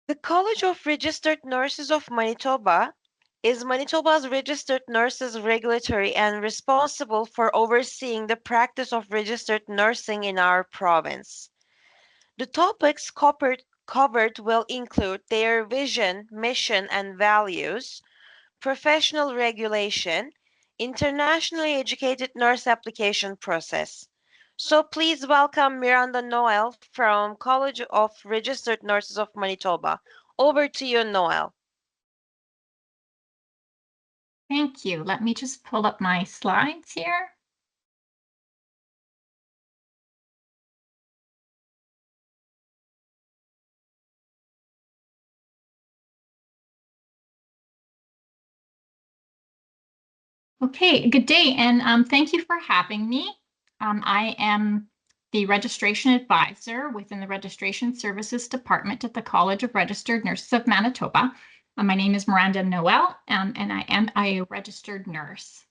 The College of Registered Nurses of Manitoba is Manitoba's registered nurses regulatory and responsible for overseeing the practice of registered nursing in our province. The topics covered will include their vision, mission, and values, professional regulation, internationally educated nurse application process. So please welcome Miranda Noel from College of Registered Nurses of Manitoba. Over to you, Noel. Thank you. Let me just pull up my slides here. Okay, good day, and thank you for having me. I am the registration advisor within the Registration Services Department at the College of Registered Nurses of Manitoba. My name is Miranda Noel, and I am a registered nurse.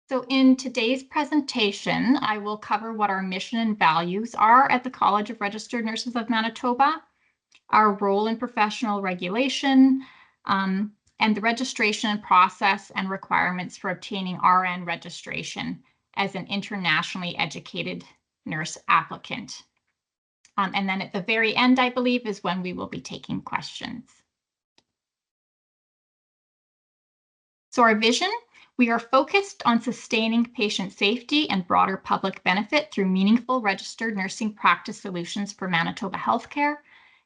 So in today's presentation, I will cover what our mission and values are at the College of Registered Nurses of Manitoba, our role in professional regulation, and the registration process and requirements for obtaining RN registration as an internationally educated nurse applicant. And then at the very end, I believe, is when we will be taking questions. So our vision, we are focused on sustaining patient safety and broader public benefit through meaningful registered nursing practice solutions for Manitoba healthcare.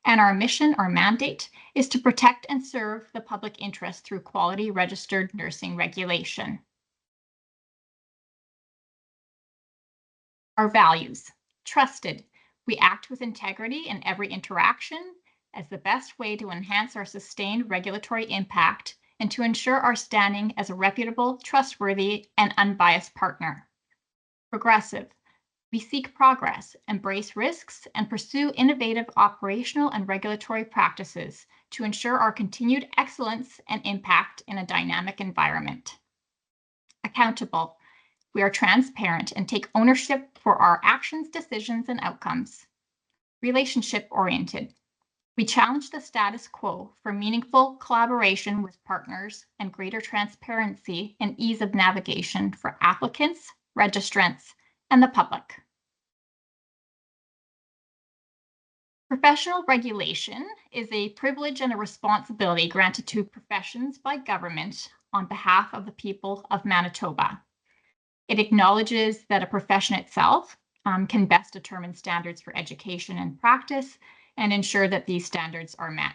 And our mission, our mandate, is to protect and serve the public interest through quality registered nursing regulation. Our values, trusted. We act with integrity in every interaction as the best way to enhance our sustained regulatory impact and to ensure our standing as a reputable, trustworthy, and unbiased partner. Progressive. We seek progress, embrace risks, and pursue innovative operational and regulatory practices to ensure our continued excellence and impact in a dynamic environment. Accountable. We are transparent and take ownership for our actions, decisions, and outcomes. Relationship-oriented. We challenge the status quo for meaningful collaboration with partners and greater transparency and ease of navigation for applicants, registrants, and the public. Professional regulation is a privilege and a responsibility granted to professions by government on behalf of the people of Manitoba. It acknowledges that a profession itself can best determine standards for education and practice and ensure that these standards are met.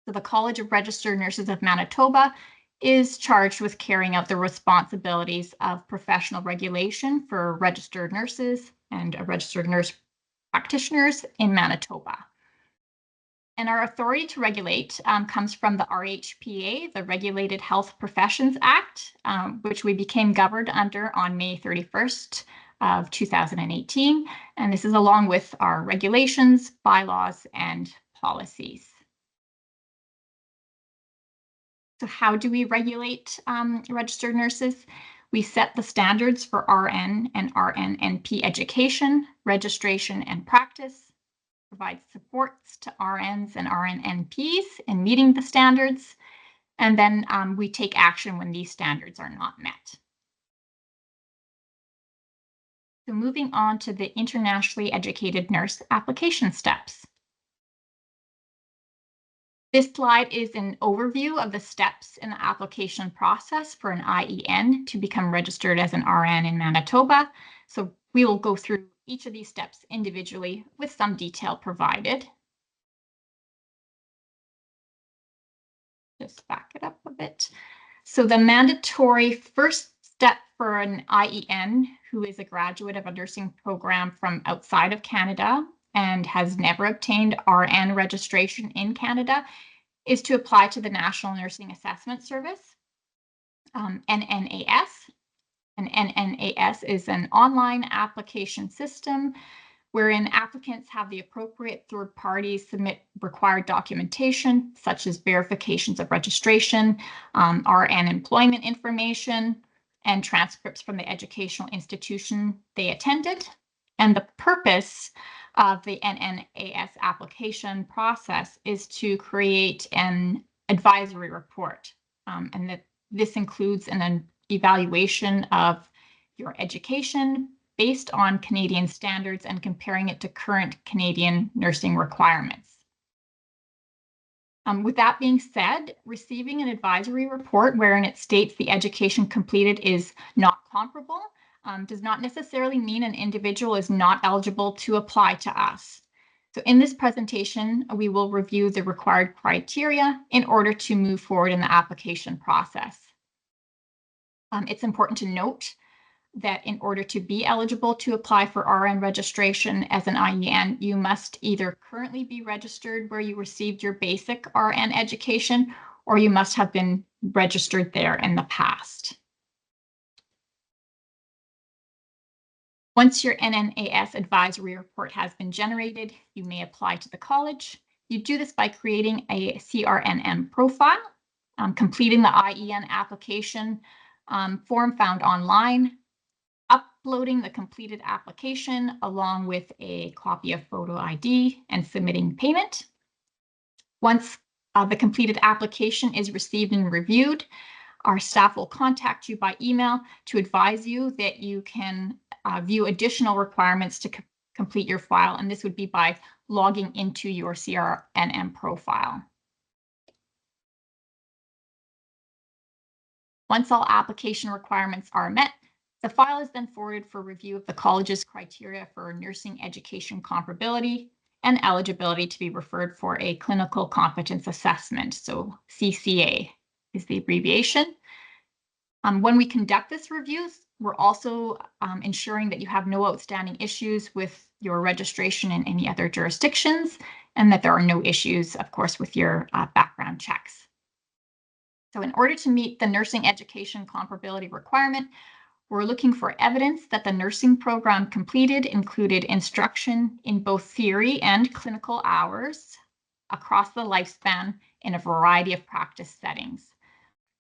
So the College of Registered Nurses of Manitoba is charged with carrying out the responsibilities of professional regulation for registered nurses and registered nurse practitioners in Manitoba. And our authority to regulate comes from the RHPA, the Regulated Health Professions Act, which we became governed under on May 31st of 2018. And this is along with our regulations, bylaws, and policies. So how do we regulate registered nurses? We set the standards for RN and RNNP education, registration, and practice, provide supports to RNs and RNNPs in meeting the standards, and then we take action when these standards are not met. So moving on to the internationally educated nurse application steps. This slide is an overview of the steps in the application process for an IEN to become registered as an RN in Manitoba. So we will go through each of these steps individually with some detail provided. Just back it up a bit. So the mandatory first step for an IEN who is a graduate of a nursing program from outside of Canada and has never obtained RN registration in Canada is to apply to the National Nursing Assessment Service, NNAS. And NNAS is an online application system wherein applicants have the appropriate third parties submit required documentation, such as verifications of registration, RN employment information, and transcripts from the educational institution they attended. And the purpose of the NNAS application process is to create an advisory report. And that this includes an evaluation of your education based on Canadian standards and comparing it to current Canadian nursing requirements. With that being said, receiving an advisory report wherein it states the education completed is not comparable does not necessarily mean an individual is not eligible to apply to us. So in this presentation, we will review the required criteria in order to move forward in the application process. It's important to note that in order to be eligible to apply for RN registration as an IEN, you must either currently be registered where you received your basic RN education, or you must have been registered there in the past. Once your NNAS advisory report has been generated, you may apply to the college. You do this by creating a CRNM profile, completing the IEN application form found online, uploading the completed application along with a copy of photo ID, and submitting payment. Once the completed application is received and reviewed, our staff will contact you by email to advise you that you can view additional requirements to complete your file, and this would be by logging into your CRNM profile. Once all application requirements are met, the file is then forwarded for review of the college's criteria for nursing education comparability and eligibility to be referred for a clinical competence assessment. So CCA is the abbreviation. When we conduct this review, we're also ensuring that you have no outstanding issues with your registration in any other jurisdictions, and that there are no issues, of course, with your background checks. So in order to meet the nursing education comparability requirement, we're looking for evidence that the nursing program completed included instruction in both theory and clinical hours across the lifespan in a variety of practice settings.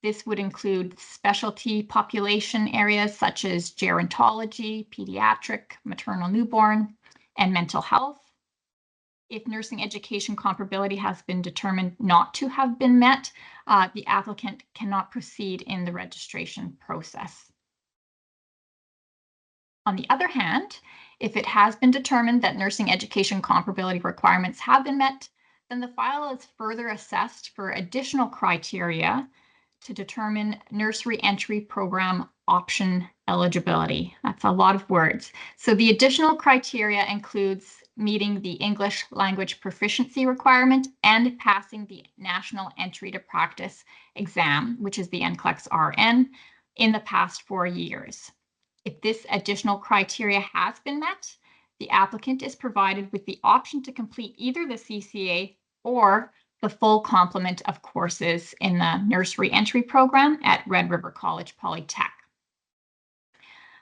This would include specialty population areas such as gerontology, pediatric, maternal newborn, and mental health. If nursing education comparability has been determined not to have been met, the applicant cannot proceed in the registration process. On the other hand, if it has been determined that nursing education comparability requirements have been met, then the file is further assessed for additional criteria to determine nursery entry program option eligibility. That's a lot of words. So the additional criteria includes meeting the English language proficiency requirement and passing the National Entry to Practice exam, which is the NCLEX RN, in the past 4 years. If this additional criteria has been met, the applicant is provided with the option to complete either the CCA or the full complement of courses in the nursery entry program at Red River College Polytech.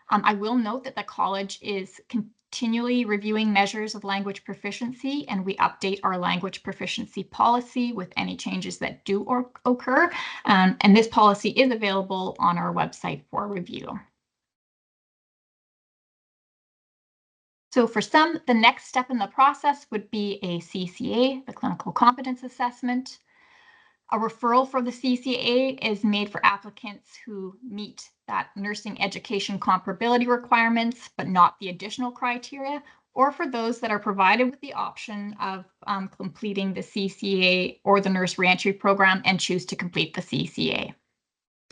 I will note that the college is continually reviewing measures of language proficiency, and we update our language proficiency policy with any changes that do occur. And this policy is available on our website for review. So for some, the next step in the process would be a CCA, the Clinical Competence Assessment. A referral for the CCA is made for applicants who meet that nursing education comparability requirements, but not the additional criteria, or for those that are provided with the option of completing the CCA or the nurse reentry program and choose to complete the CCA.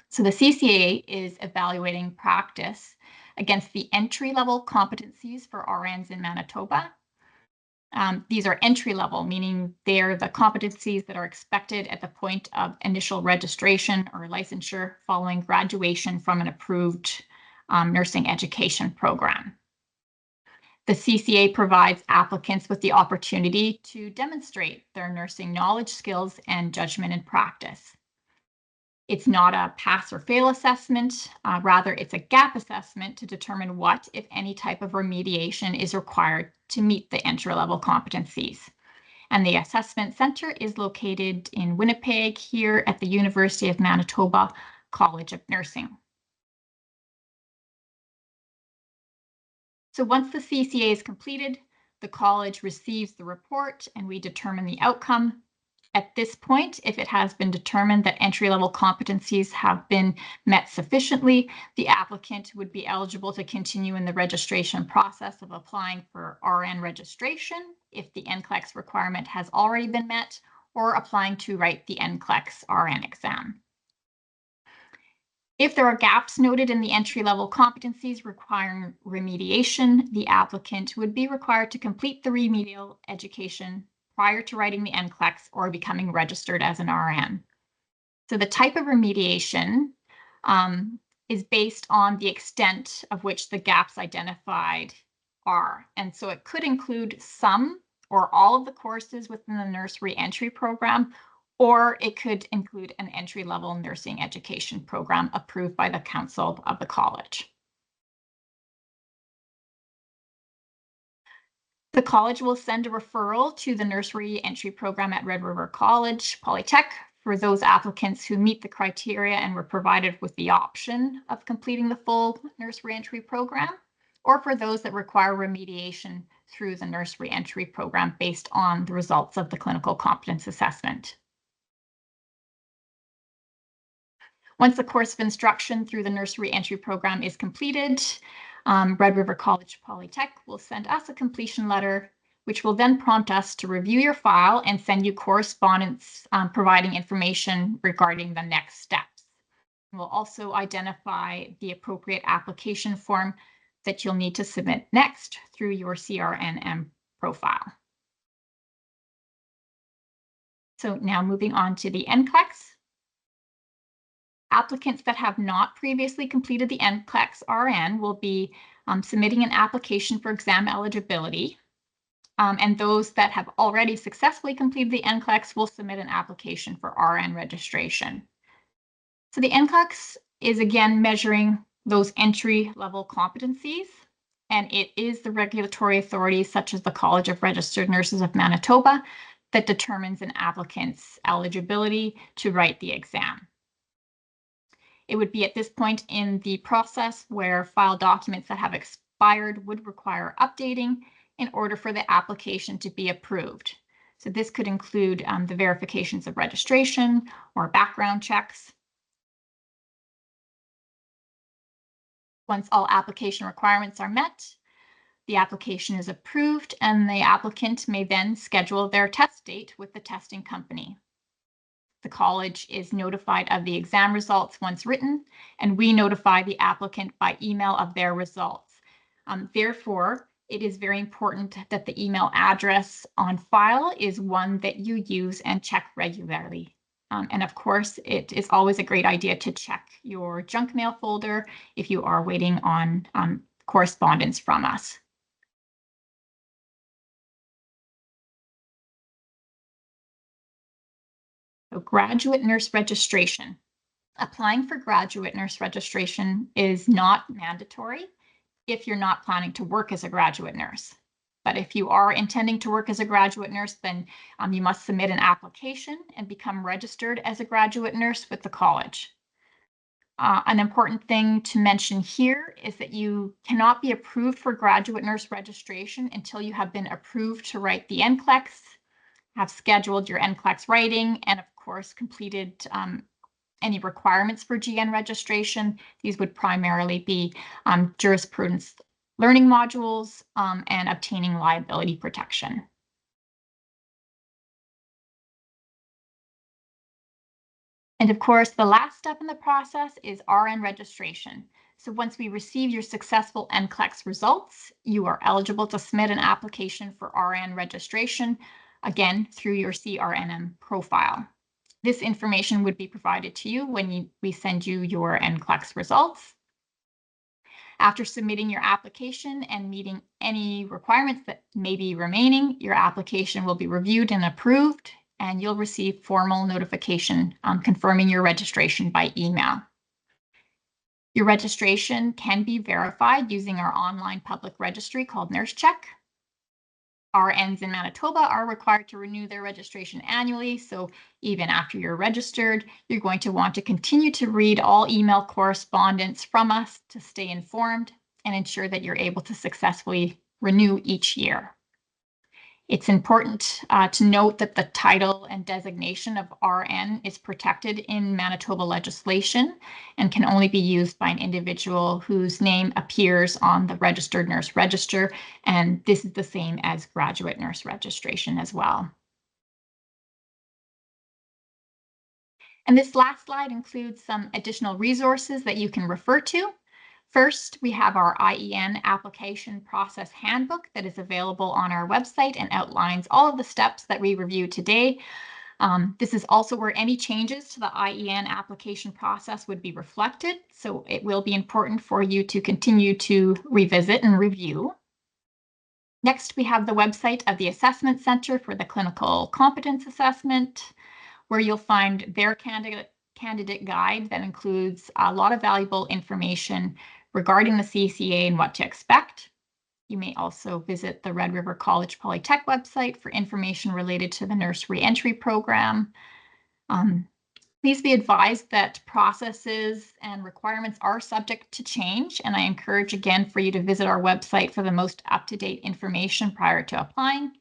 So the CCA is evaluating practice against the entry-level competencies for RNs in Manitoba. These are entry-level, meaning they're the competencies that are expected at the point of initial registration or licensure following graduation from an approved nursing education program. The CCA provides applicants with the opportunity to demonstrate their nursing knowledge, skills, and judgment in practice. It's not a pass or fail assessment. Rather, it's a gap assessment to determine what, if any, type of remediation is required to meet the entry-level competencies. And the assessment center is located in Winnipeg, here at the University of Manitoba College of Nursing. So once the CCA is completed, the college receives the report and we determine the outcome. At this point, if it has been determined that entry-level competencies have been met sufficiently, the applicant would be eligible to continue in the registration process of applying for RN registration if the NCLEX requirement has already been met, or applying to write the NCLEX RN exam. If there are gaps noted in the entry-level competencies requiring remediation, the applicant would be required to complete the remedial education prior to writing the NCLEX or becoming registered as an RN. So the type of remediation is based on the extent of which the gaps identified are. And so it could include some or all of the courses within the nurse reentry program, or it could include an entry-level nursing education program approved by the council of the college. The college will send a referral to the nurse reentry program at Red River College Polytech for those applicants who meet the criteria and were provided with the option of completing the full nurse reentry program, or for those that require remediation through the nurse reentry program based on the results of the clinical competence assessment. Once the course of instruction through the nurse reentry program is completed, Red River College Polytech will send us a completion letter, which will then prompt us to review your file and send you correspondence providing information regarding the next steps. We'll also identify the appropriate application form that you'll need to submit next through your CRNM profile. So now moving on to the NCLEX. Applicants that have not previously completed the NCLEX RN will be submitting an application for exam eligibility. And those that have already successfully completed the NCLEX will submit an application for RN registration. So the NCLEX is again measuring those entry-level competencies, and it is the regulatory authorities such as the College of Registered Nurses of Manitoba that determines an applicant's eligibility to write the exam. It would be at this point in the process where file documents that have expired would require updating in order for the application to be approved. So this could include the verifications of registration or background checks. Once all application requirements are met, the application is approved and the applicant may then schedule their test date with the testing company. The college is notified of the exam results once written, and we notify the applicant by email of their results. Therefore, it is very important that the email address on file is one that you use and check regularly. And of course, it is always a great idea to check your junk mail folder if you are waiting on correspondence from us. So graduate nurse registration. Applying for graduate nurse registration is not mandatory if you're not planning to work as a graduate nurse. But if you are intending to work as a graduate nurse, then you must submit an application and become registered as a graduate nurse with the college. An important thing to mention here is that you cannot be approved for graduate nurse registration until you have been approved to write the NCLEX, have scheduled your NCLEX writing, and of course completed any requirements for GN registration. These would primarily be jurisprudence learning modules and obtaining liability protection. And of course, the last step in the process is RN registration. So once we receive your successful NCLEX results, you are eligible to submit an application for RN registration, again, through your CRNM profile. This information would be provided to you when we send you your NCLEX results. After submitting your application and meeting any requirements that may be remaining, your application will be reviewed and approved, and you'll receive formal notification confirming your registration by email. Your registration can be verified using our online public registry called NurseCheck. RNs in Manitoba are required to renew their registration annually, so even after you're registered, you're going to want to continue to read all email correspondence from us to stay informed and ensure that you're able to successfully renew each year. It's important to note that the title and designation of RN is protected in Manitoba legislation and can only be used by an individual whose name appears on the registered nurse register, and this is the same as graduate nurse registration as well. And this last slide includes some additional resources that you can refer to. First, we have our IEN application process handbook that is available on our website and outlines all of the steps that we reviewed today. This is also where any changes to the IEN application process would be reflected, so it will be important for you to continue to revisit and review. Next, we have the website of the Assessment Center for the Clinical Competence Assessment, where you'll find their candidate guide that includes a lot of valuable information regarding the CCA and what to expect. You may also visit the Red River College Polytech website for information related to the nurse reentry program. Please be advised that processes and requirements are subject to change, and I encourage again for you to visit our website for the most up-to-date information prior to applying.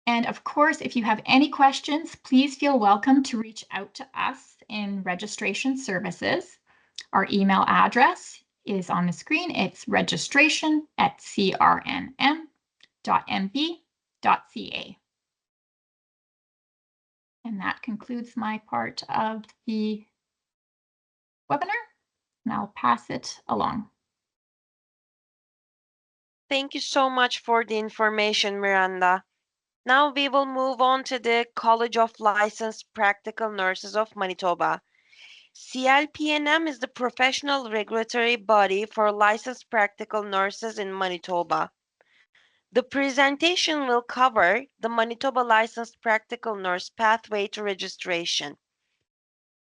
And of course, if you have any questions, please feel welcome to reach out to us in registration services. Our email address is on the screen. It's registration@crnm.mb.ca. And that concludes my part of the webinar, and I'll pass it along. Thank you so much for the information, Miranda. Now we will move on to the College of Licensed Practical Nurses of Manitoba. CLPNM is the professional regulatory body for licensed practical nurses in Manitoba. The presentation will cover the Manitoba Licensed Practical Nurse pathway to registration,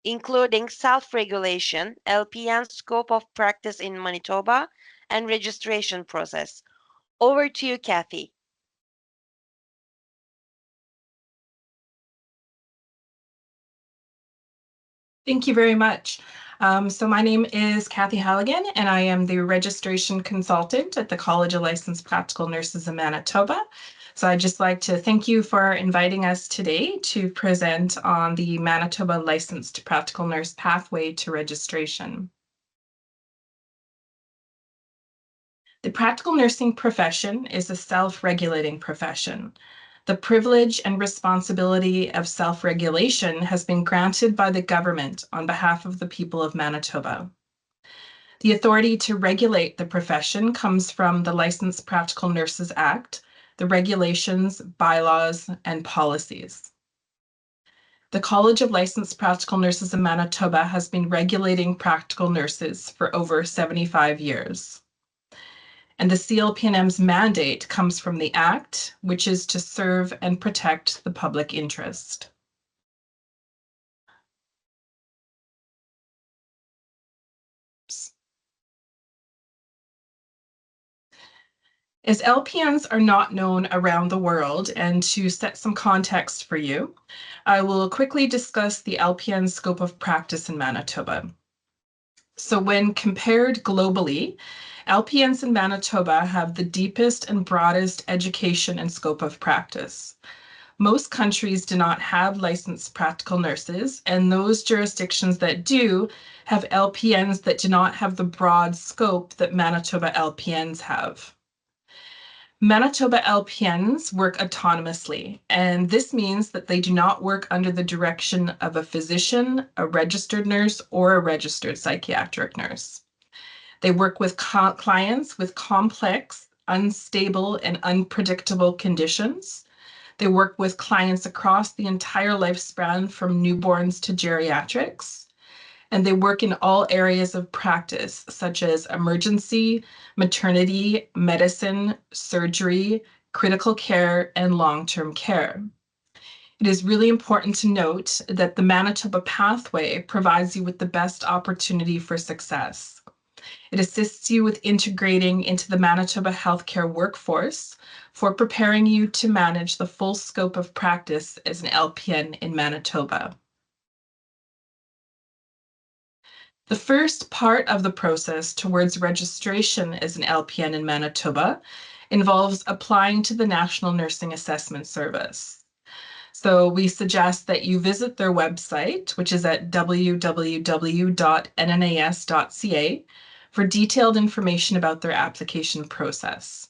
including self-regulation, LPN scope of practice in Manitoba, and registration process. Over to you, Kathy. Thank you very much. So my name is Kathy Halligan, and I am the registration consultant at the College of Licensed Practical Nurses in Manitoba. So I'd just like to thank you for inviting us today to present on the Manitoba Licensed Practical Nurse pathway to registration. The practical nursing profession is a self-regulating profession. The privilege and responsibility of self-regulation has been granted by the government on behalf of the people of Manitoba. The authority to regulate the profession comes from the Licensed Practical Nurses Act, the regulations, bylaws, and policies. The College of Licensed Practical Nurses in Manitoba has been regulating practical nurses for over 75 years. And the CLPNM's mandate comes from the Act, which is to serve and protect the public interest. As LPNs are not known around the world, and to set some context for you, I will quickly discuss the LPN scope of practice in Manitoba. So when compared globally, LPNs in Manitoba have the deepest and broadest education and scope of practice. Most countries do not have licensed practical nurses, and those jurisdictions that do have LPNs that do not have the broad scope that Manitoba LPNs have. Manitoba LPNs work autonomously, and this means that they do not work under the direction of a physician, a registered nurse, or a registered psychiatric nurse. They work with clients with complex, unstable, and unpredictable conditions. They work with clients across the entire lifespan from newborns to geriatrics. And they work in all areas of practice, such as emergency, maternity, medicine, surgery, critical care, and long-term care. It is really important to note that the Manitoba pathway provides you with the best opportunity for success. It assists you with integrating into the Manitoba healthcare workforce for preparing you to manage the full scope of practice as an LPN in Manitoba. The first part of the process towards registration as an LPN in Manitoba involves applying to the National Nursing Assessment Service. So we suggest that you visit their website, which is at www.nnas.ca, for detailed information about their application process.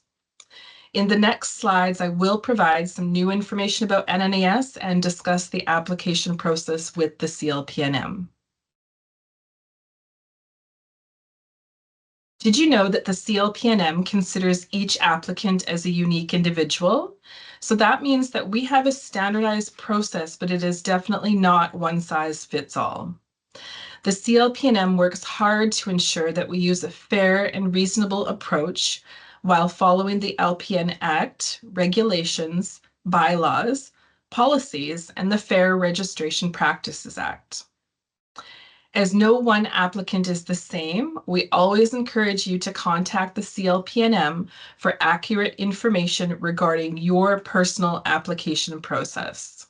In the next slides, I will provide some new information about NNAS and discuss the application process with the CLPNM. Did you know that the CLPNM considers each applicant as a unique individual? So that means that we have a standardized process, but it is definitely not one size fits all. The CLPNM works hard to ensure that we use a fair and reasonable approach while following the LPN Act, regulations, bylaws, policies, and the Fair Registration Practices Act. As no one applicant is the same, we always encourage you to contact the CLPNM for accurate information regarding your personal application process.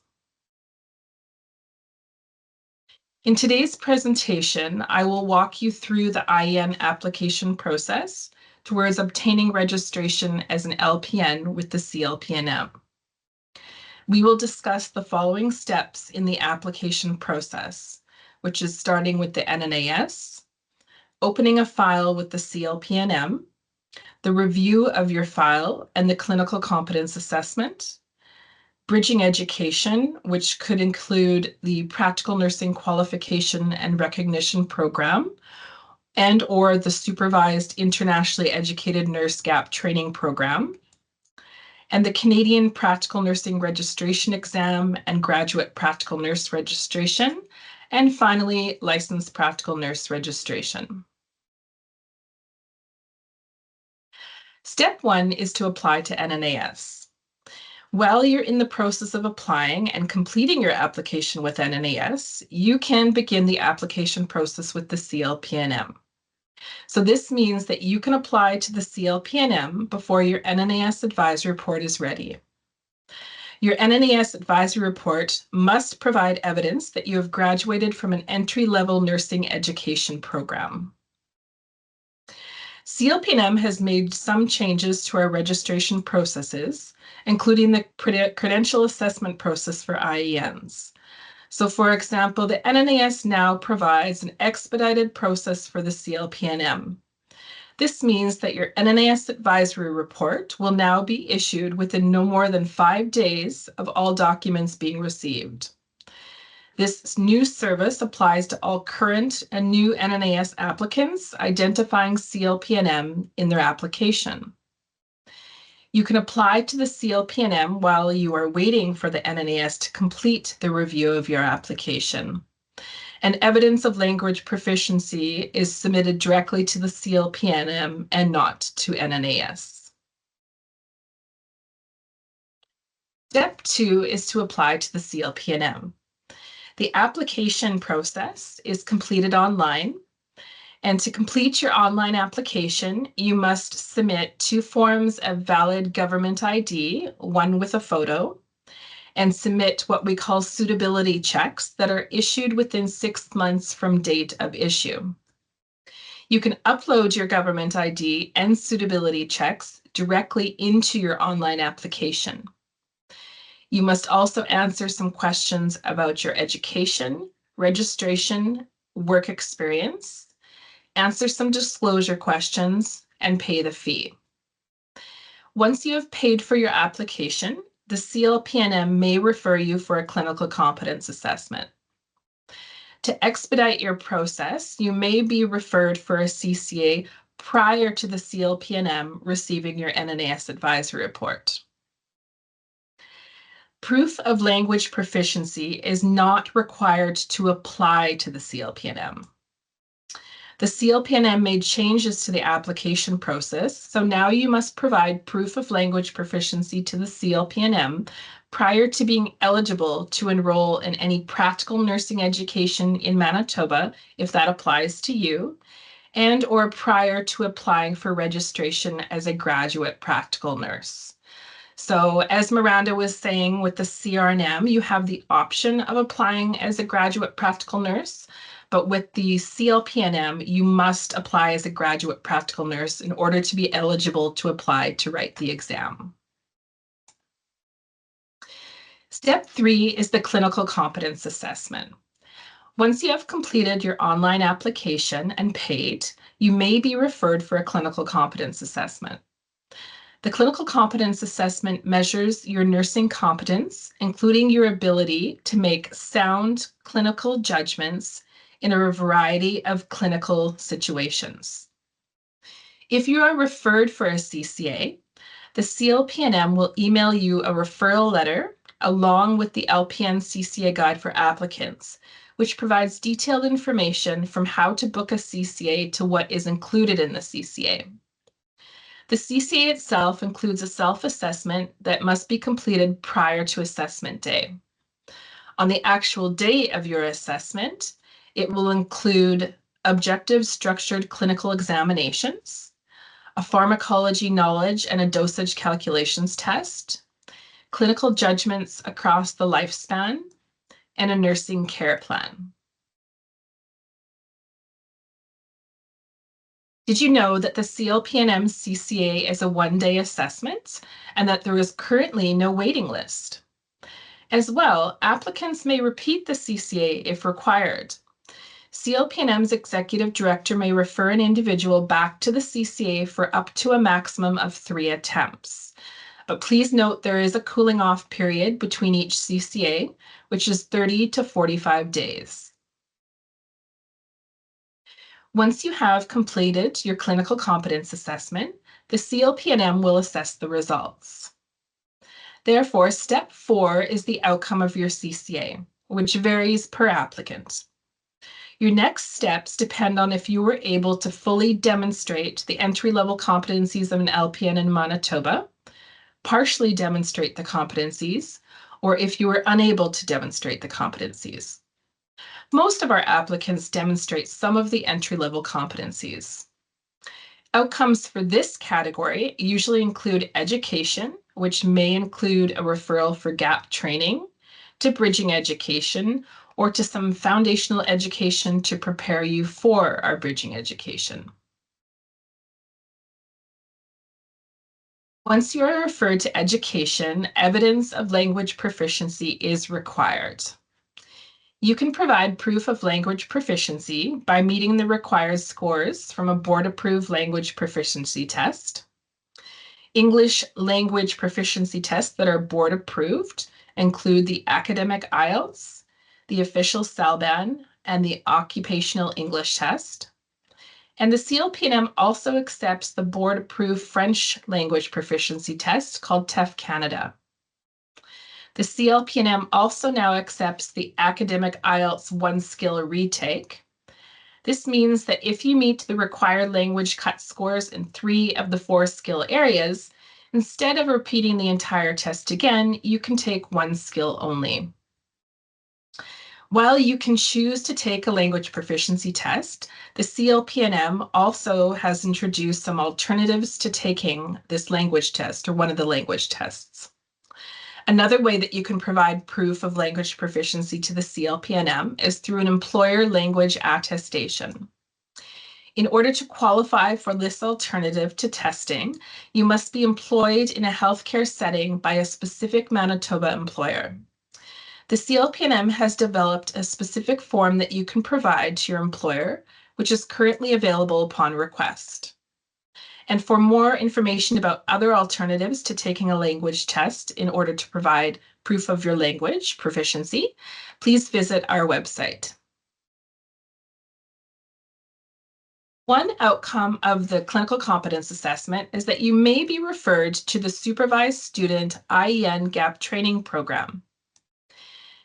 In today's presentation, I will walk you through the IEN application process towards obtaining registration as an LPN with the CLPNM. We will discuss the following steps in the application process, which is starting with the NNAS, opening a file with the CLPNM, the review of your file and the clinical competence assessment, bridging education, which could include the Practical Nursing Qualification and Recognition Program, and or the Supervised Internationally Educated Nurse Gap Training Program, and the Canadian Practical Nursing Registration Exam and Graduate Practical Nurse Registration, and finally, Licensed Practical Nurse Registration. Step 1 is to apply to NNAS. While you're in the process of applying and completing your application with NNAS, you can begin the application process with the CLPNM. So this means that you can apply to the CLPNM before your NNAS advisory report is ready. Your NNAS advisory report must provide evidence that you have graduated from an entry-level nursing education program. CLPNM has made some changes to our registration processes, including the credential assessment process for IENs. So for example, the NNAS now provides an expedited process for the CLPNM. This means that your NNAS advisory report will now be issued within no more than 5 days of all documents being received. This new service applies to all current and new NNAS applicants identifying CLPNM in their application. You can apply to the CLPNM while you are waiting for the NNAS to complete the review of your application. And evidence of language proficiency is submitted directly to the CLPNM and not to NNAS. Step 2 is to apply to the CLPNM. The application process is completed online, and to complete your online application, you must submit 2 forms of valid government ID, one with a photo, and submit what we call suitability checks that are issued within 6 months from date of issue. You can upload your government ID and suitability checks directly into your online application. You must also answer some questions about your education, registration, work experience, answer some disclosure questions, and pay the fee. Once you have paid for your application, the CLPNM may refer you for a clinical competence assessment. To expedite your process, you may be referred for a CCA prior to the CLPNM receiving your NNAS advisory report. Proof of language proficiency is not required to apply to the CLPNM. The CLPNM made changes to the application process, so now you must provide proof of language proficiency to the CLPNM prior to being eligible to enroll in any practical nursing education in Manitoba, if that applies to you, and or prior to applying for registration as a graduate practical nurse. So as Miranda was saying with the CRNM, you have the option of applying as a graduate practical nurse, but with the CLPNM, you must apply as a graduate practical nurse in order to be eligible to apply to write the exam. Step 3 is the clinical competence assessment. Once you have completed your online application and paid, you may be referred for a clinical competence assessment. The clinical competence assessment measures your nursing competence, including your ability to make sound clinical judgments in a variety of clinical situations. If you are referred for a CCA, the CLPNM will email you a referral letter along with the LPN CCA guide for applicants, which provides detailed information from how to book a CCA to what is included in the CCA. The CCA itself includes a self-assessment that must be completed prior to assessment day. On the actual day of your assessment, it will include objective structured clinical examinations, a pharmacology knowledge and a dosage calculations test, clinical judgments across the lifespan, and a nursing care plan. Did you know that the CLPNM CCA is a one-day assessment and that there is currently no waiting list? As well, applicants may repeat the CCA if required. CLPNM's executive director may refer an individual back to the CCA for up to a maximum of 3 attempts. But please note there is a cooling off period between each CCA, which is 30 to 45 days. Once you have completed your clinical competence assessment, the CLPNM will assess the results. Therefore, step 4 is the outcome of your CCA, which varies per applicant. Your next steps depend on if you were able to fully demonstrate the entry-level competencies of an LPN in Manitoba, partially demonstrate the competencies, or if you were unable to demonstrate the competencies. Most of our applicants demonstrate some of the entry-level competencies. Outcomes for this category usually include education, which may include a referral for gap training, to bridging education, or to some foundational education to prepare you for our bridging education. Once you are referred to education, evidence of language proficiency is required. You can provide proof of language proficiency by meeting the required scores from a board-approved language proficiency test. English language proficiency tests that are board-approved include the academic IELTS, the official CELBAN, and the occupational English test. And the CLPNM also accepts the board-approved French language proficiency test called TEF Canada. The CLPNM also now accepts the academic IELTS one skill retake. This means that if you meet the required language cut scores in 3 of the 4 skill areas, instead of repeating the entire test again, you can take 1 skill only. While you can choose to take a language proficiency test, the CLPNM also has introduced some alternatives to taking this language test or one of the language tests. Another way that you can provide proof of language proficiency to the CLPNM is through an employer language attestation. In order to qualify for this alternative to testing, you must be employed in a healthcare setting by a specific Manitoba employer. The CLPNM has developed a specific form that you can provide to your employer, which is currently available upon request. And for more information about other alternatives to taking a language test in order to provide proof of your language proficiency, please visit our website. One outcome of the clinical competence assessment is that you may be referred to the Supervised Student IEN Gap Training Program.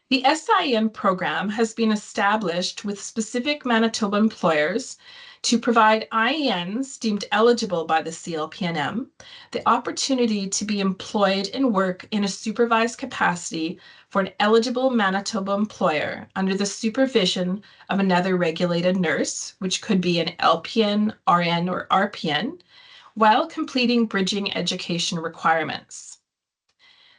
The SIN program has been established with specific Manitoba employers to provide IENs deemed eligible by the CLPNM the opportunity to be employed and work in a supervised capacity for an eligible Manitoba employer under the supervision of another regulated nurse, which could be an LPN, RN, or RPN, while completing bridging education requirements.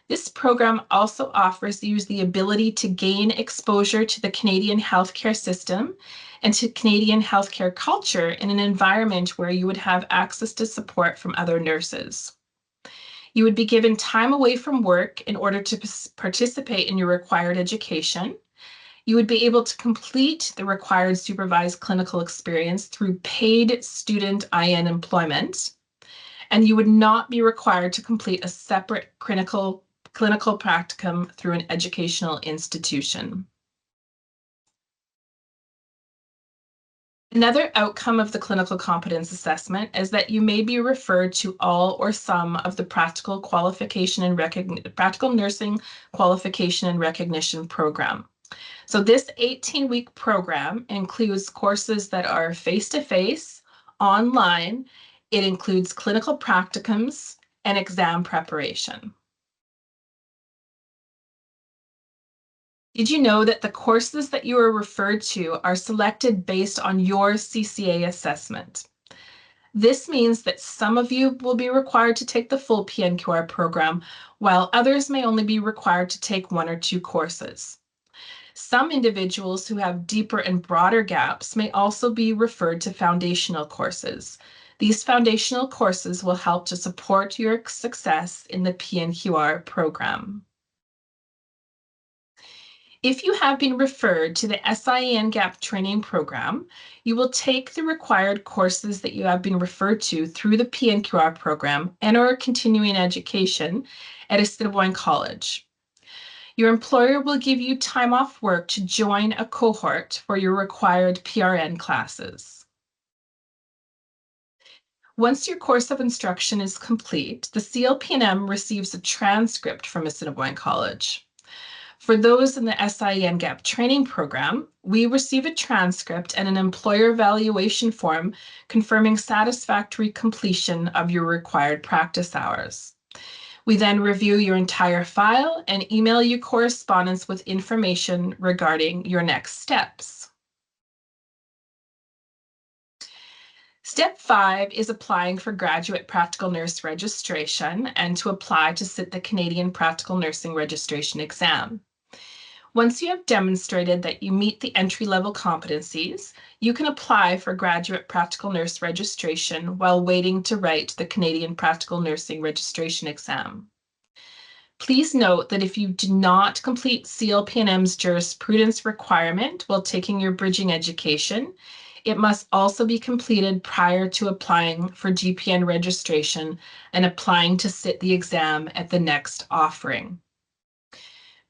This program also offers you the ability to gain exposure to the Canadian healthcare system and to Canadian healthcare culture in an environment where you would have access to support from other nurses. You would be given time away from work in order to participate in your required education. You would be able to complete the required supervised clinical experience through paid student IN employment, and you would not be required to complete a separate clinical practicum through an educational institution. Another outcome of the clinical competence assessment is that you may be referred to all or some of the practical nursing qualification and recognition program. So this 18-week program includes courses that are face-to-face, online. It includes clinical practicums and exam preparation. Did you know that the courses that you are referred to are selected based on your CCA assessment? This means that some of you will be required to take the full PNQR program, while others may only be required to take 1 or 2 courses. Some individuals who have deeper and broader gaps may also be referred to foundational courses. These foundational courses will help to support your success in the PNQR program. If you have been referred to the SIN Gap training program, you will take the required courses that you have been referred to through the PNQR program and/or continuing education at Assiniboine College. Your employer will give you time off work to join a cohort for your required PRN classes. Once your course of instruction is complete, the CLPNM receives a transcript from Assiniboine College. For those in the SIN Gap training program, we receive a transcript and an employer evaluation form confirming satisfactory completion of your required practice hours. We then review your entire file and email you correspondence with information regarding your next steps. Step 5 is applying for graduate practical nurse registration and to apply to sit the Canadian Practical Nursing Registration exam. Once you have demonstrated that you meet the entry-level competencies, you can apply for graduate practical nurse registration while waiting to write the Canadian Practical Nursing Registration exam. Please note that if you do not complete CLPNM's jurisprudence requirement while taking your bridging education, it must also be completed prior to applying for GPN registration and applying to sit the exam at the next offering.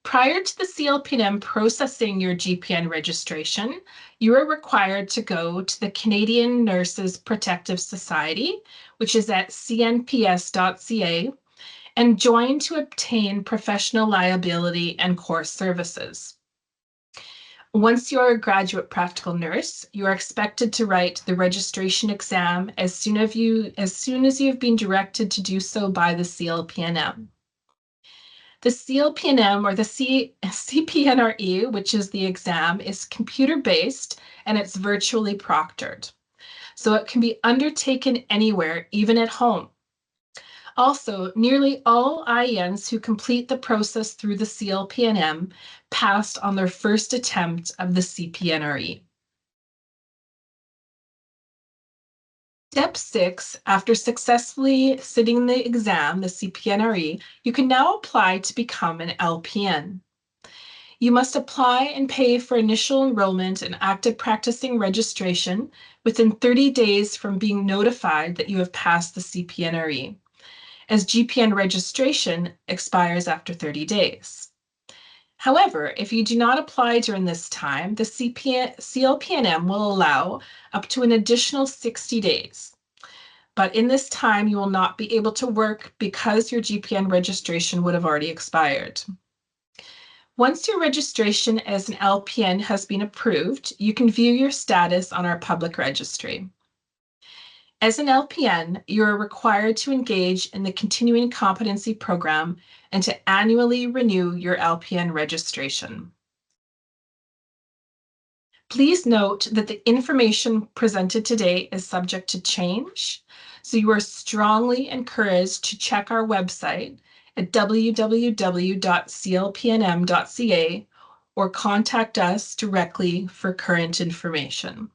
Prior to the CLPNM processing your GPN registration, you are required to go to the Canadian Nurses Protective Society, which is at cnps.ca, and join to obtain professional liability and course services. Once you are a graduate practical nurse, you are expected to write the registration exam as soon as you have been directed to do so by the CLPNM. The CLPNM or the CPNRE, which is the exam, is computer-based and it's virtually proctored. So it can be undertaken anywhere, even at home. Also, nearly all INs who complete the process through the CLPNM passed on their first attempt of the CPNRE. Step 6, after successfully sitting the exam, the CPNRE, you can now apply to become an LPN. You must apply and pay for initial enrollment and active practicing registration within 30 days from being notified that you have passed the CPNRE, as GPN registration expires after 30 days. However, if you do not apply during this time, the CLPNM will allow up to an additional 60 days. But in this time, you will not be able to work because your GPN registration would have already expired. Once your registration as an LPN has been approved, you can view your status on our public registry. As an LPN, you are required to engage in the continuing competency program and to annually renew your LPN registration. Please note that the information presented today is subject to change, so you are strongly encouraged to check our website at www.clpnm.ca or contact us directly for current information.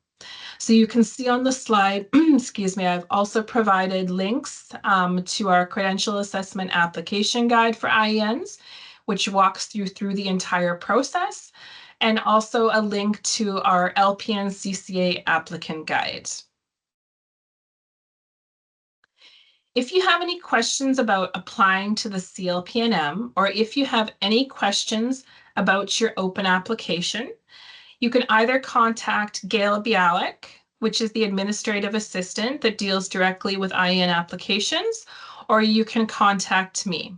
So you can see on the slide, excuse me, I've also provided links to our credential assessment application guide for IENs, which walks you through the entire process, and also a link to our LPN CCA applicant guide. If you have any questions about applying to the CLPNM, or if you have any questions about your open application, you can either contact Gail Bialik, which is the administrative assistant that deals directly with IEN applications, or you can contact me.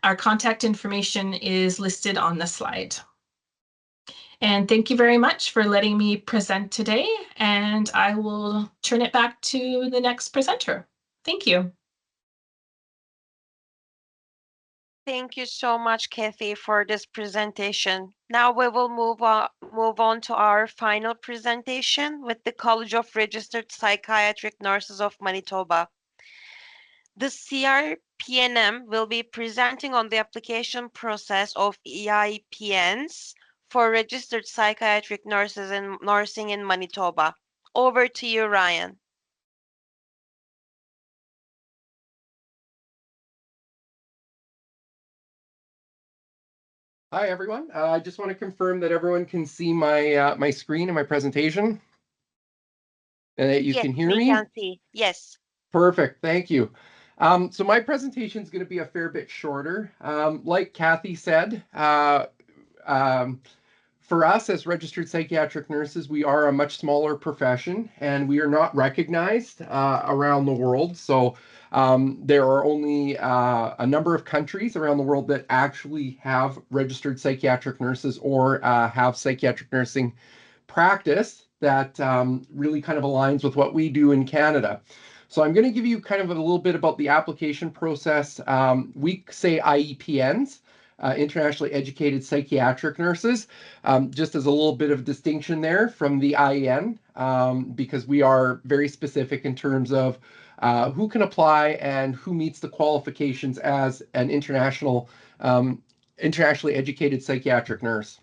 Our contact information is listed on the slide. And thank you very much for letting me present today, and I will turn it back to the next presenter. Thank you. Thank you so much, Kathy, for this presentation. Now we will move on to our final presentation with the College of Registered Psychiatric Nurses of Manitoba. The CRPNM will be presenting on the application process of EIPNs for registered psychiatric nurses in nursing in Manitoba. Over to you, Ryan. Hi, everyone. I just want to confirm that everyone can see my my screen and my presentation, and that you Yes, can hear we me. can see. Yes. Perfect. Thank you. So my presentation is going to be a fair bit shorter. Like Kathy said, for us as registered psychiatric nurses, we are a much smaller profession and we are not recognized around the world. So there are only a number of countries around the world that actually have registered psychiatric nurses or have psychiatric nursing practice that really kind of aligns with what we do in Canada. So I'm going to give you kind of a little bit about the application process. We say IEPNs. Internationally educated psychiatric nurses, just as a little bit of distinction there from the IEN, because we are very specific in terms of who can apply and who meets the qualifications as an internationally educated psychiatric nurse.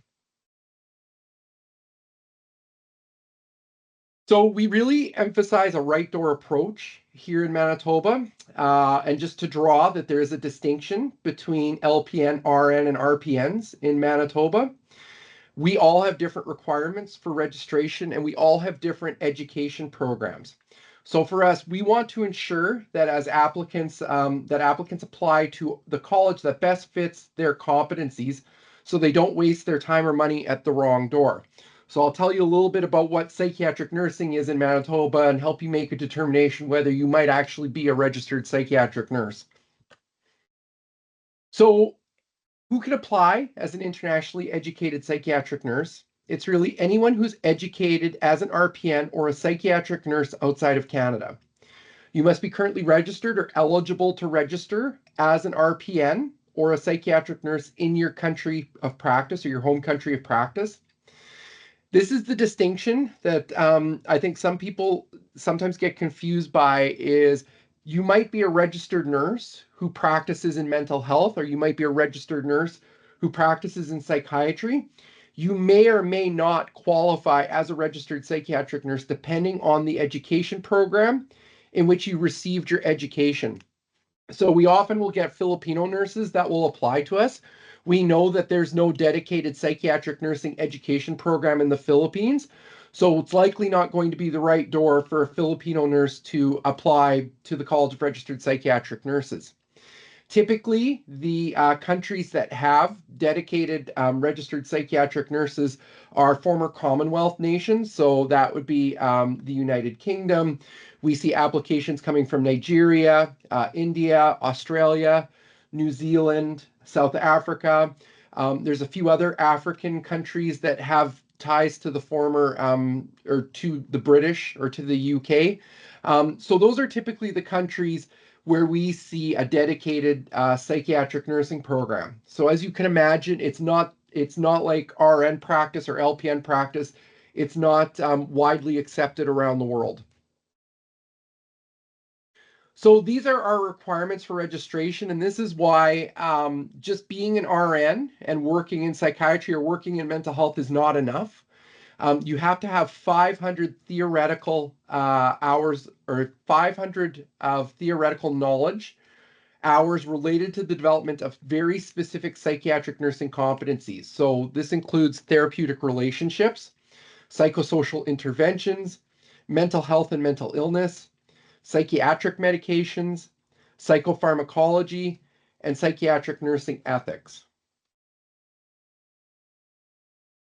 So we really emphasize a right door approach here in Manitoba. And just to draw that there is a distinction between LPN, RN, and RPNs in Manitoba. We all have different requirements for registration and we all have different education programs. So for us, we want to ensure that as applicants, apply to the college that best fits their competencies so they don't waste their time or money at the wrong door. So I'll tell you a little bit about what psychiatric nursing is in Manitoba and help you make a determination whether you might actually be a registered psychiatric nurse. So who can apply as an internationally educated psychiatric nurse? It's really anyone who's educated as an RPN or a psychiatric nurse outside of Canada. You must be currently registered or eligible to register as an RPN or a psychiatric nurse in your country of practice or your home country of practice. This is the distinction that I think some people sometimes get confused by is you might be a registered nurse who practices in mental health, or you might be a registered nurse who practices in psychiatry. You may or may not qualify as a registered psychiatric nurse depending on the education program in which you received your education. So we often will get Filipino nurses that will apply to us. We know that there's no dedicated psychiatric nursing education program in the Philippines. So it's likely not going to be the right door for a Filipino nurse to apply to the College of Registered Psychiatric Nurses. Typically, the countries that have dedicated registered psychiatric nurses are former Commonwealth nations. So that would be the United Kingdom. We see applications coming from Nigeria, India, Australia, New Zealand, South Africa. There's a few other African countries that have ties to the former or to the British or to the UK. So those are typically the countries where we see a dedicated psychiatric nursing program. So as you can imagine, it's not like RN practice or LPN practice. It's not widely accepted around the world. So these are our requirements for registration, and this is why just being an RN and working in psychiatry or working in mental health is not enough. You have to have 500 theoretical hours or 500 of theoretical knowledge hours related to the development of very specific psychiatric nursing competencies. So this includes therapeutic relationships, psychosocial interventions, mental health and mental illness, psychiatric medications, psychopharmacology, and psychiatric nursing ethics.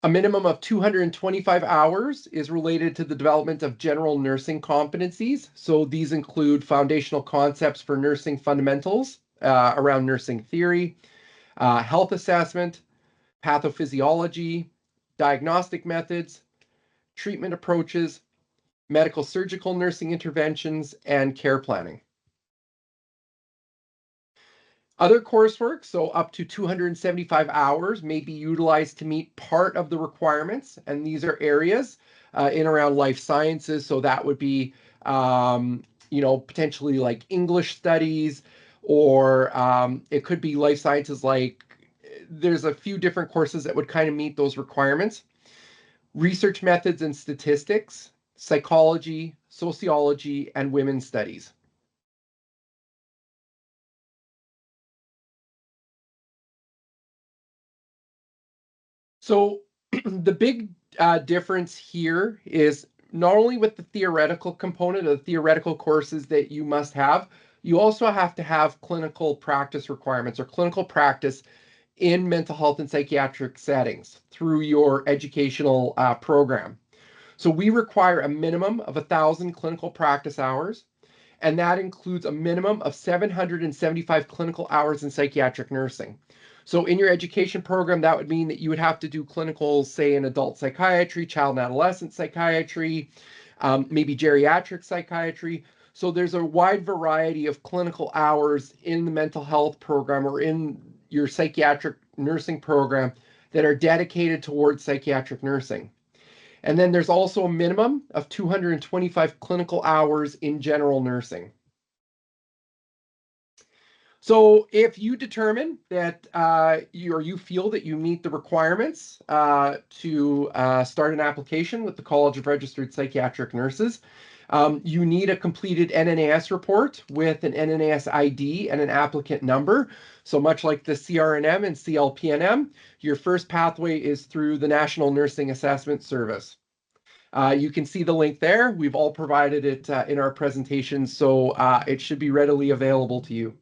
A minimum of 225 hours is related to the development of general nursing competencies. So these include foundational concepts for nursing fundamentals around nursing theory, health assessment, pathophysiology, diagnostic methods, treatment approaches, medical surgical nursing interventions, and care planning. Other coursework, so up to 275 hours, may be utilized to meet part of the requirements, and these are areas in around life sciences. So that would be, potentially like English studies, or it could be life sciences. Like there's a few different courses that would kind of meet those requirements. Research methods and statistics, psychology, sociology, and women's studies. So the big difference here is not only with the theoretical component of the theoretical courses that you must have, you also have to have clinical practice requirements or clinical practice in mental health and psychiatric settings through your educational program. So we require a minimum of 1,000 clinical practice hours, and that includes a minimum of 775 clinical hours in psychiatric nursing. So in your education program, that would mean that you would have to do clinicals, say, in adult psychiatry, child and adolescent psychiatry, maybe geriatric psychiatry. So there's a wide variety of clinical hours in the mental health program or in your psychiatric nursing program that are dedicated towards psychiatric nursing. And then there's also a minimum of 225 clinical hours in general nursing. So if you determine that you feel that you meet the requirements to start an application with the College of Registered Psychiatric Nurses, you need a completed NNAS report with an NNAS ID and an applicant number. So much like the CRNM and CLPNM, your first pathway is through the National Nursing Assessment Service. You can see the link there. We've all provided it in our presentation, so it should be readily available to you.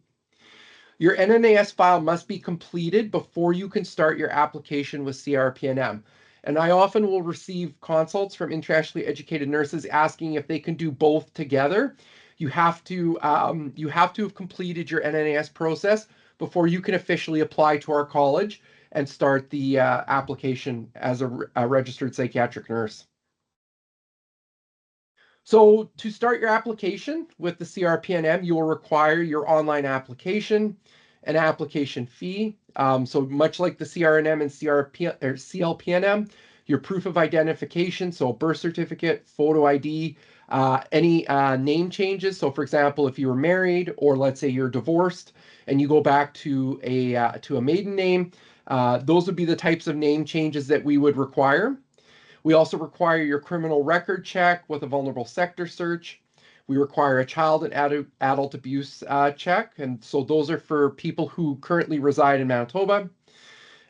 Your NNAS file must be completed before you can start your application with CRPNM. And I often will receive consults from internationally educated nurses asking if they can do both together. You have to have completed your NNAS process before you can officially apply to our college and start the application as a registered psychiatric nurse. So to start your application with the CRPNM, you will require your online application, an application fee. So much like the CRNM and CLPNM, your proof of identification, so birth certificate, photo ID, any name changes. So for example, if you were married or let's say you're divorced and you go back to a maiden name, those would be the types of name changes that we would require. We also require your criminal record check with a vulnerable sector search. We require a child and adult abuse check. And so those are for people who currently reside in Manitoba.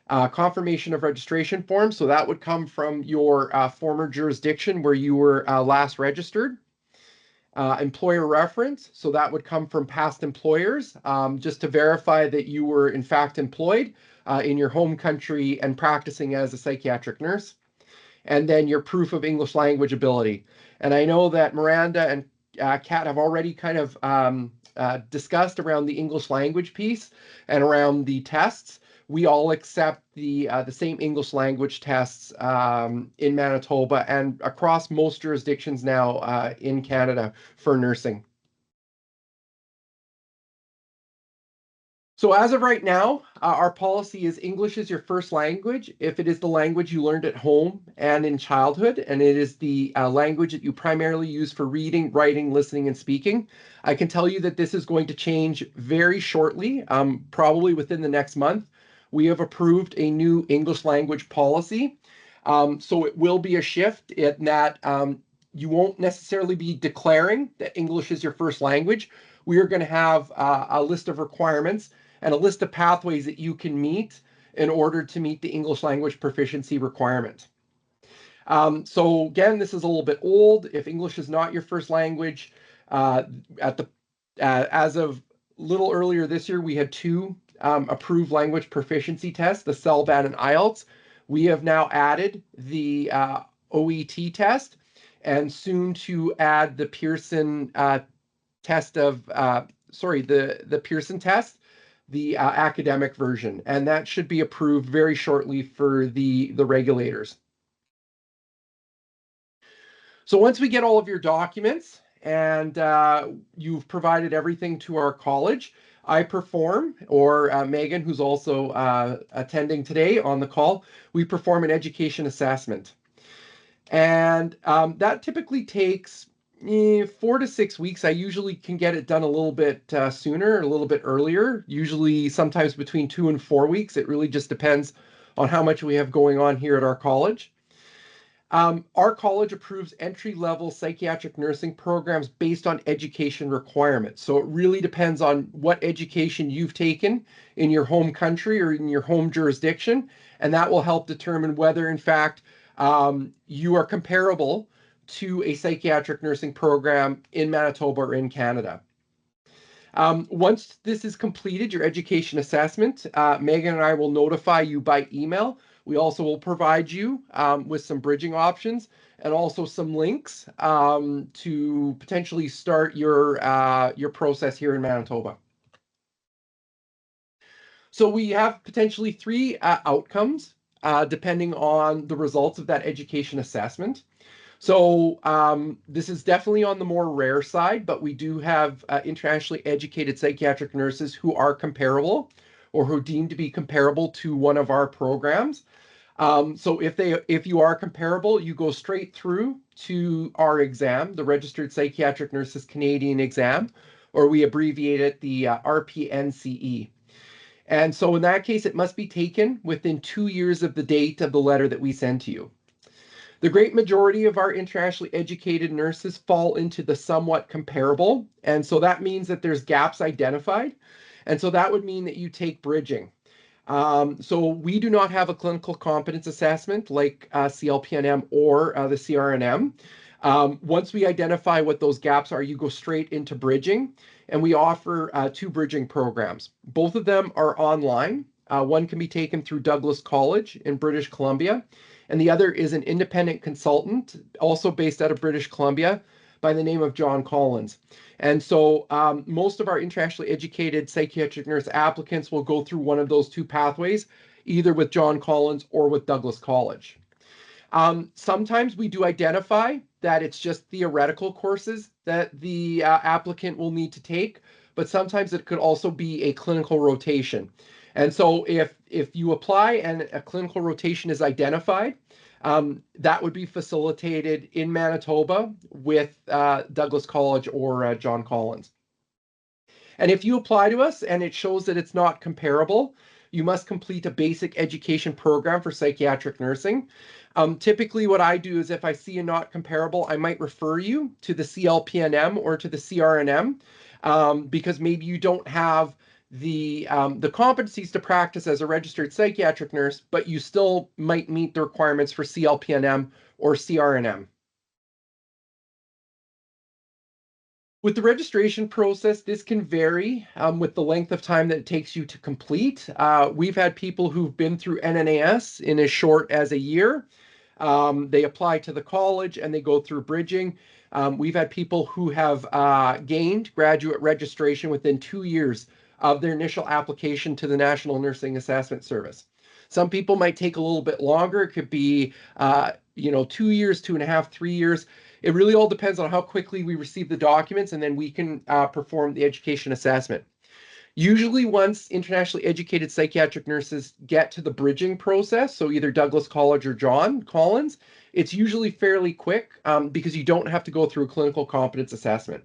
Confirmation of registration form. So that would come from your former jurisdiction where you were last registered. Employer reference. So that would come from past employers, just to verify that you were in fact employed in your home country and practicing as a psychiatric nurse. And then your proof of English language ability. And I know that Miranda and Kat have already kind of discussed around the English language piece and around the tests. We all accept the same English language tests in Manitoba and across most jurisdictions now in Canada for nursing. So as of right now, our policy is English is your first language if it is the language you learned at home and in childhood, and it is the language that you primarily use for reading, writing, listening, and speaking. I can tell you that this is going to change very shortly, probably within the next month. We have approved a new English language policy. So it will be a shift in that you won't necessarily be declaring that English is your first language. We are going to have a list of requirements and a list of pathways that you can meet in order to meet the English language proficiency requirement. So again, this is a little bit old. If English is not your first language, as of little earlier this year, we had two approved language proficiency tests, the CELBAN and IELTS. We have now added the OET test, and soon to add the Pearson test of, the Pearson test, the academic version, and that should be approved very shortly for the regulators. So once we get all of your documents and you've provided everything to our college, I perform, or Megan, who's also attending today on the call, we perform an education assessment. And that typically takes 4 to 6 weeks. I usually can get it done a little bit sooner, a little bit earlier, usually sometimes between 2 and 4 weeks. It really just depends on how much we have going on here at our college. Our college approves entry-level psychiatric nursing programs based on education requirements. So it really depends on what education you've taken in your home country or in your home jurisdiction, and that will help determine whether, in fact, you are comparable to a psychiatric nursing program in Manitoba or in Canada. Once this is completed, your education assessment, Megan and I will notify you by email. We also will provide you with some bridging options and also some links to potentially start your process here in Manitoba. So we have potentially 3 outcomes depending on the results of that education assessment. So this is definitely on the more rare side, but we do have internationally educated psychiatric nurses who are comparable or who are deemed to be comparable to one of our programs. So if you are comparable, you go straight through to our exam, the Registered Psychiatric Nurses Canadian exam, or we abbreviate it the RPNCE. And so in that case, it must be taken within 2 years of the date of the letter that we send to you. The great majority of our internationally educated nurses fall into the somewhat comparable, and so that means that there's gaps identified, and so that would mean that you take bridging. So we do not have a clinical competence assessment like CLPNM or the CRNM. Once we identify what those gaps are, you go straight into bridging, and we offer 2 bridging programs. Both of them are online. One can be taken through Douglas College in British Columbia, and the other is an independent consultant, also based out of British Columbia, by the name of John Collins. And so most of our internationally educated psychiatric nurse applicants will go through one of those 2 pathways, either with John Collins or with Douglas College. Sometimes we do identify that it's just theoretical courses that the applicant will need to take, but sometimes it could also be a clinical rotation. And so if you apply and a clinical rotation is identified, that would be facilitated in Manitoba with Douglas College or John Collins. And if you apply to us and it shows that it's not comparable, you must complete a basic education program for psychiatric nursing. Typically what I do is if I see a not comparable, I might refer you to the CLPNM or to the CRNM because maybe you don't have the competencies to practice as a registered psychiatric nurse, but you still might meet the requirements for CLPNM or CRNM. With the registration process, this can vary with the length of time that it takes you to complete. We've had people who've been through NNAS in as short as a year. They apply to the college and they go through bridging. We've had people who have gained graduate registration within 2 years of their initial application to the National Nursing Assessment Service. Some people might take a little bit longer. It could be, 2 years, 2.5, 3 years. It really all depends on how quickly we receive the documents, and then we can perform the education assessment. Usually once internationally educated psychiatric nurses get to the bridging process, so either Douglas College or John Collins, it's usually fairly quick because you don't have to go through a clinical competence assessment.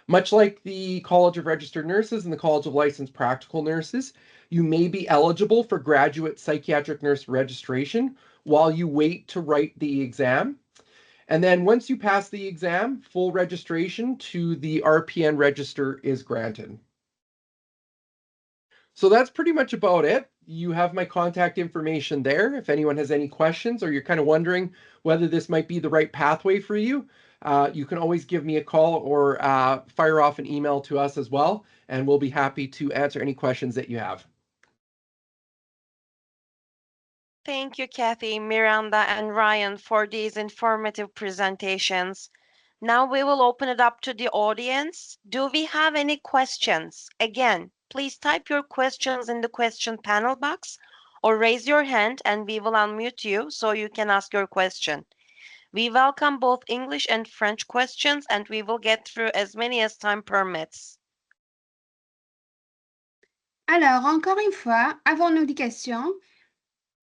Much like the College of Registered Nurses and the College of Licensed Practical Nurses, you may be eligible for graduate psychiatric nurse registration while you wait to write the exam. And then once you pass the exam, full registration to the RPN register is granted. So that's pretty much about it. You have my contact information there. If anyone has any questions or you're kind of wondering whether this might be the right pathway for you, you can always give me a call or fire off an email to us as well, and we'll be happy to answer any questions that you have. Thank you, Kathy, Miranda, and Ryan for these informative presentations. Now we will open it up to the audience. Do we have any questions? Again, please type your questions in the question panel box or raise your hand and we will unmute you so you can ask your question. We welcome both English and French questions and we will get through as many as time permits. Alors, encore une fois, avant nos questions,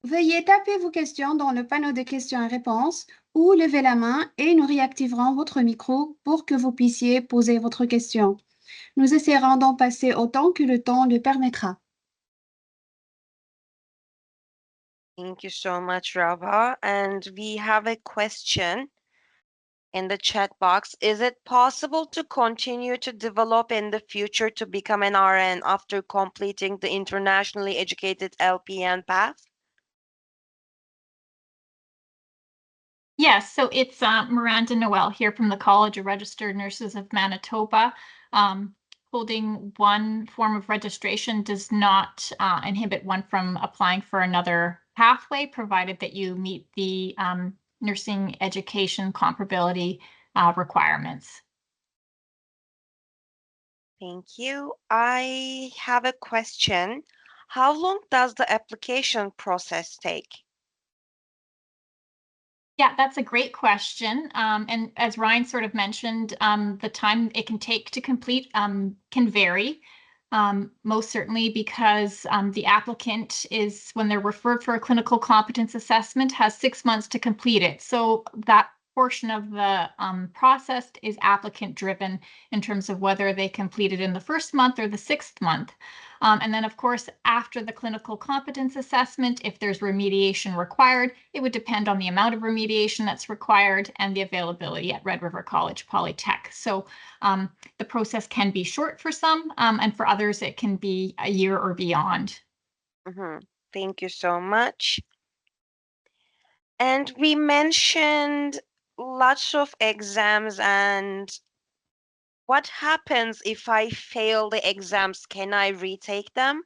veuillez taper vos questions dans le panneau de questions et réponses ou lever la main et nous réactiverons votre micro pour que vous puissiez poser votre question. Nous essaierons d'en passer autant que le temps le permettra. Thank you so much, Rava. And we have a question in the chat box. Is it possible to continue to develop in the future to become an RN after completing the internationally educated LPN path? Yes, so it's Miranda Noel here from the College of Registered Nurses of Manitoba. Holding one form of registration does not inhibit one from applying for another pathway, provided that you meet the nursing education comparability requirements. Thank you. I have a question. How long does the application process take? Yeah, that's a great question. And as Ryan sort of mentioned, the time it can take to complete can vary. Most certainly because the applicant is, when they're referred for a clinical competence assessment, has 6 months to complete it. So that portion of the process is applicant driven in terms of whether they complete it in the first month or the 6th month. And then, of course, after the clinical competence assessment, if there's remediation required, it would depend on the amount of remediation that's required and the availability at Red River College Polytech. So the process can be short for some, and for others, it can be a year or beyond. Thank you so much. And we mentioned lots of exams, and what happens if I fail the exams? Can I retake them?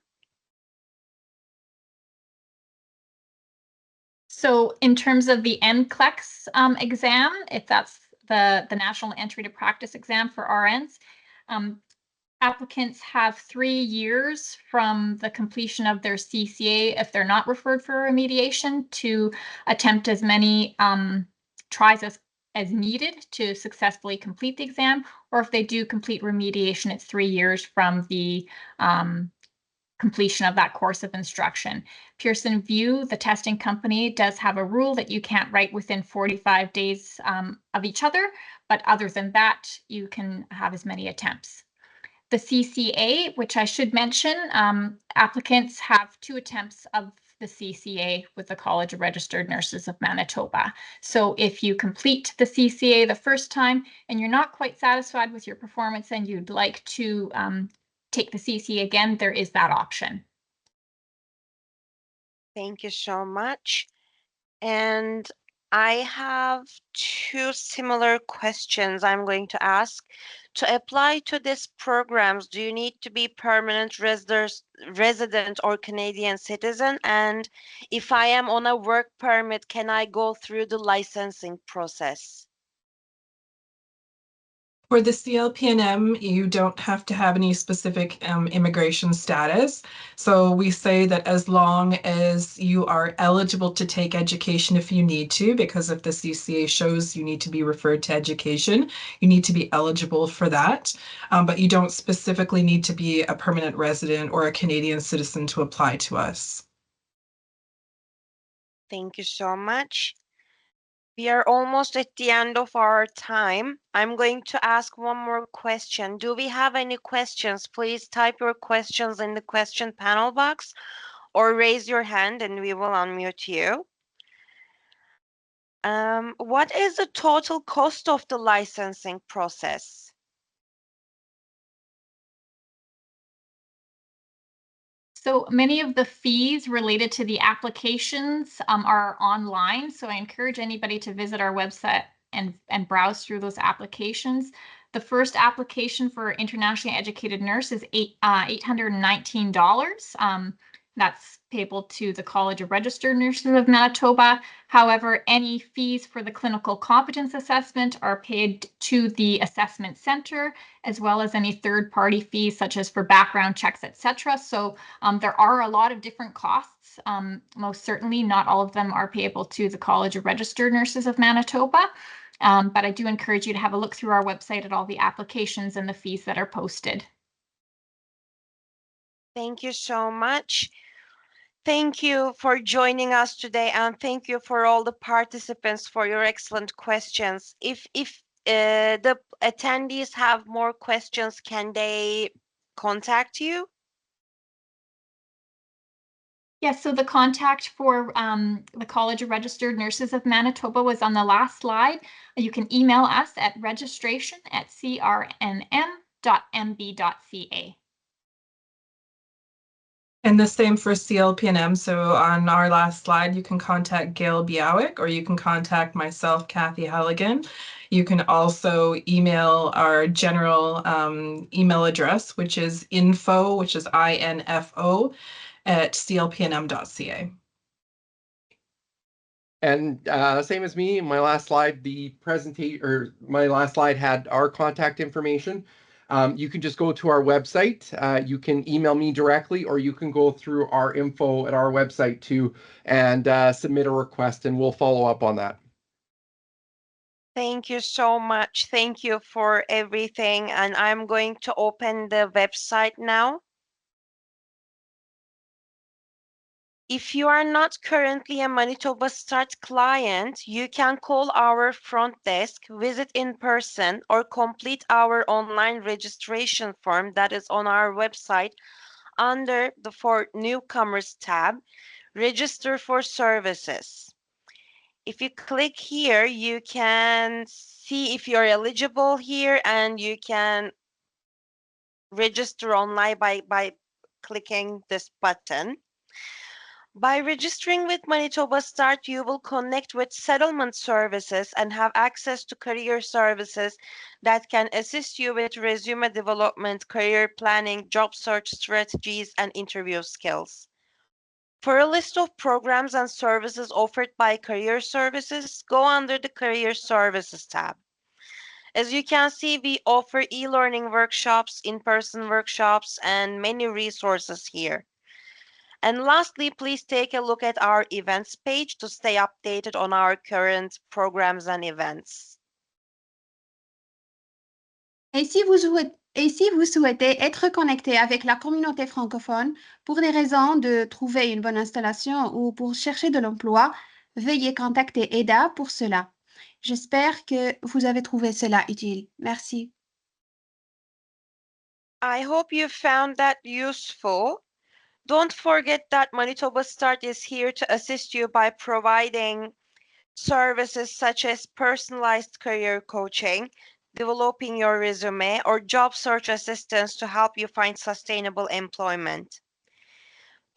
So in terms of the NCLEX exam, if that's the National Entry to Practice exam for RNs, applicants have 3 years from the completion of their CCA, if they're not referred for remediation, to attempt as many tries as needed to successfully complete the exam. Or if they do complete remediation, it's 3 years from the completion of that course of instruction. Pearson VUE, the testing company, does have a rule that you can't write within 45 days of each other, but other than that, you can have as many attempts. The CCA, which I should mention, applicants have 2 attempts of the CCA with the College of Registered Nurses of Manitoba. So if you complete the CCA the first time and you're not quite satisfied with your performance and you'd like to take the CCA again, there is that option. Thank you so much. And I have 2 similar questions I'm going to ask. To apply to these programs, do you need to be permanent resident or Canadian citizen? And if I am on a work permit, can I go through the licensing process? For the CLPNM, you don't have to have any specific immigration status. So we say that as long as you are eligible to take education if you need to, because if the CCA shows you need to be referred to education, you need to be eligible for that. But you don't specifically need to be a permanent resident or a Canadian citizen to apply to us. Thank you so much. We are almost at the end of our time. I'm going to ask one more question. Do we have any questions? Please type your questions in the question panel box or raise your hand and we will unmute you. What is the total cost of the licensing process? So many of the fees related to the applications are online. So I encourage anybody to visit our website and browse through those applications. The first application for internationally educated nurse is $819. That's payable to the College of Registered Nurses of Manitoba. However, any fees for the clinical competence assessment are paid to the assessment center, as well as any third-party fees such as for background checks, etc. So there are a lot of different costs. Most certainly not all of them are payable to the College of Registered Nurses of Manitoba. But I do encourage you to have a look through our website at all the applications and the fees that are posted. Thank you so much. Thank you for joining us today, and thank you for all the participants for your excellent questions. If the attendees have more questions, can they contact you? Yes, so the contact for the College of Registered Nurses of Manitoba was on the last slide. You can email us at registration@crnm.mb.ca. And the same for CLPNM. So on our last slide, you can contact Gail Biawick or you can contact myself, Kathy Halligan. You can also email our general email address, which is info, which is INFO, at clpnm.ca. And same as me, my last slide, my last slide had our contact information. You can just go to our website. You can email me directly, or you can go through our info at our website too and submit a request, and we'll follow up on that. Thank you so much. Thank you for everything. And I'm going to open the website now. If you are not currently a Manitoba Start client, you can call our front desk, visit in person, or complete our online registration form that is on our website under the For Newcomers tab, Register for Services. If you click here, you can see if you're eligible here and you can register online by clicking this button. By registering with Manitoba Start, you will connect with settlement services and have access to career services that can assist you with resume development, career planning, job search strategies, and interview skills. For a list of programs and services offered by Career Services, go under the Career Services tab. As you can see, we offer e-learning workshops, in-person workshops, and many resources here. And lastly, please take a look at our events page to stay updated on our current programs and events. Et si vous souhaitez être connecté avec la communauté francophone pour des raisons de trouver une bonne installation ou pour chercher de l'emploi, veuillez contacter EDA pour cela. J'espère que vous avez trouvé cela utile. Merci. I hope you found that useful. Don't forget that Manitoba Start is here to assist you by providing services such as personalized career coaching, developing your resume, or job search assistance to help you find sustainable employment.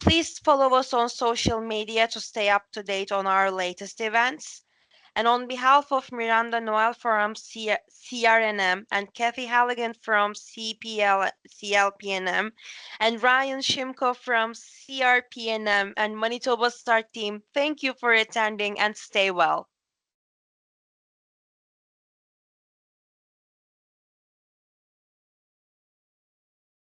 Please follow us on social media to stay up to date on our latest events. And on behalf of Miranda Noel from CRNM and Kathy Halligan from CLPNM and Ryan Shimko from CRPNM and Manitoba Start team, thank you for attending and stay well.